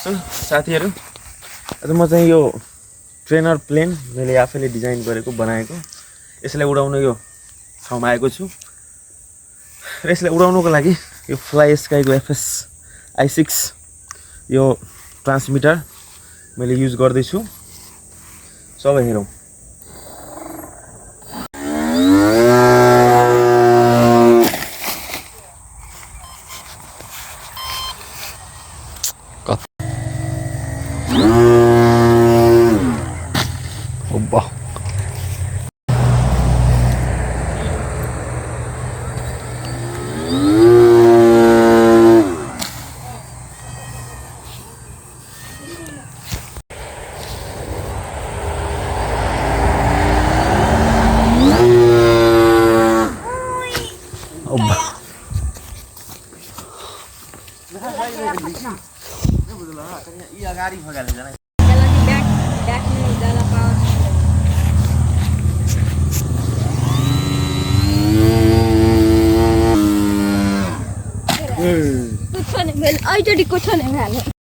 साथीहरु आज म चाहिँ यो ट्रेनर प्लेन मैले आफैले डिजाइन गरेको बनाएको यसलाई उडाउन यो ठाउँमा आएको छु र यसलाई उडाउनको लागि यो फ्लाइ स्काईको FS i6 यो ट्रान्समिटर मैले युज गर्दै छु सबै हेरौं ओब्बा ओब्बा कुछ नहीं भेल आई जड़ी कुछ नहीं भेल